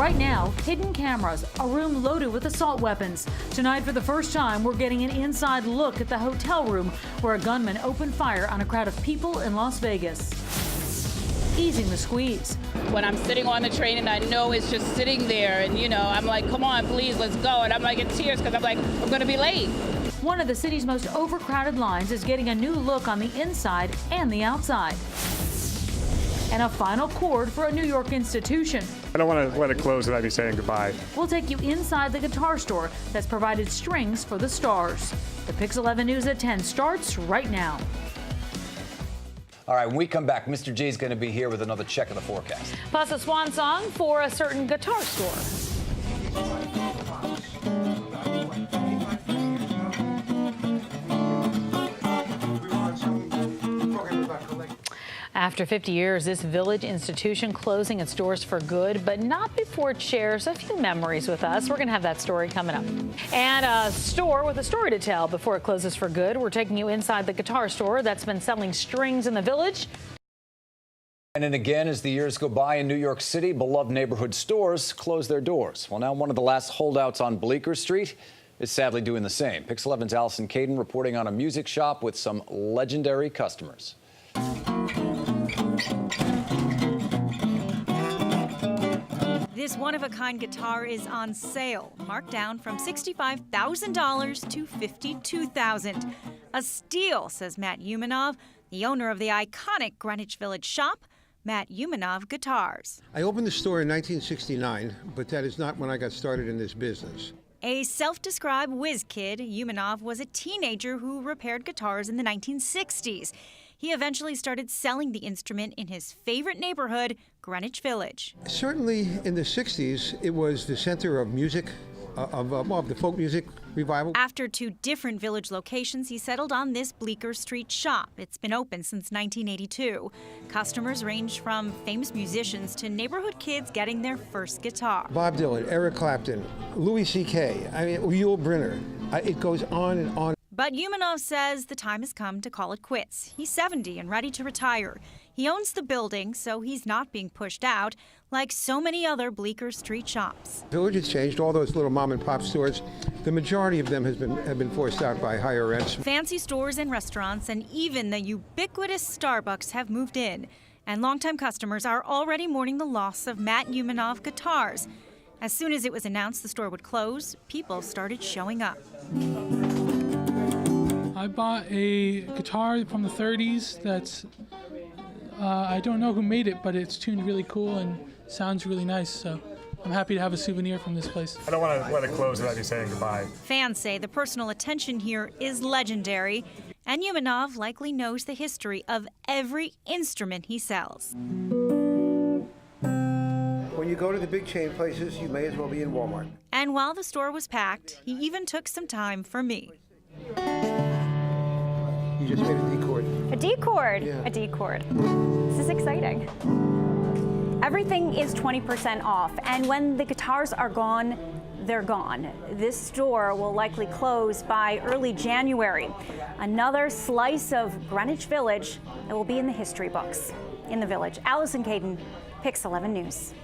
Right now, hidden cameras, a room loaded with assault weapons. Tonight, for the first time, we're getting an inside look at the hotel room where a gunman opened fire on a crowd of people in Las Vegas. Easing the squeeze. When I'm sitting on the train and I know it's just sitting there and, I'm like, come on, please, let's go. And I'm like in tears because I'm like, I'm going to be late. One of the city's most overcrowded lines is getting a new look on the inside and the outside. And a final chord for a New York institution. I don't want to let it close without me saying goodbye. We'll take you inside the guitar store that's provided strings for the stars. The PIX 11 News at 10 starts right now. All right, when we come back, Mr. G is going to be here with another check of the forecast. Plus a swan song for a certain guitar store. After 50 years, this village institution closing its doors for good, but not before it shares a few memories with us. We're going to have that story coming up. And a store with a story to tell before it closes for good. We're taking you inside the guitar store that's been selling strings in the village. And then again, as the years go by in New York City, beloved neighborhood stores close their doors. Well, now one of the last holdouts on Bleecker Street is sadly doing the same. PIX 11's Allison Caden reporting on a music shop with some legendary customers. This one-of-a-kind guitar is on sale, marked down from $65,000 to $52,000. A steal, says Matt Umanov, the owner of the iconic Greenwich Village shop, Matt Umanov Guitars. I opened the store in 1969, but that is not when I got started in this business. A self-described whiz kid, Umanov was a teenager who repaired guitars in the 1960s. He eventually started selling the instrument in his favorite neighborhood, Greenwich Village. Certainly in the 60s, it was the center of music, of the folk music revival. After 2 different village locations, he settled on this Bleecker Street shop. It's been open since 1982. Customers range from famous musicians to neighborhood kids getting their first guitar. Bob Dylan, Eric Clapton, Louis C.K., Yul Brynner. It goes on and on. But Umanov says the time has come to call it quits. He's 70 and ready to retire. He owns the building, so he's not being pushed out, like so many other Bleecker Street shops. The village has changed. All those little mom and pop stores, the majority of them have been forced out by higher rents. Fancy stores and restaurants and even the ubiquitous Starbucks have moved in. And longtime customers are already mourning the loss of Matt Umanov Guitars. As soon as it was announced the store would close, people started showing up. I bought a guitar from the 30s that's, I don't know who made it, but it's tuned really cool and sounds really nice, so I'm happy to have a souvenir from this place. I don't want to let it close without me saying goodbye. Fans say the personal attention here is legendary, and Umanov likely knows the history of every instrument he sells. When you go to the big chain places, you may as well be in Walmart. And while the store was packed, he even took some time for me. You just made a D chord. A D chord? Yeah. A D chord. This is exciting. Everything is 20% off, and when the guitars are gone, they're gone. This store will likely close by early January. Another slice of Greenwich Village that will be in the history books. In the village, Allison Caden, PIX 11 News.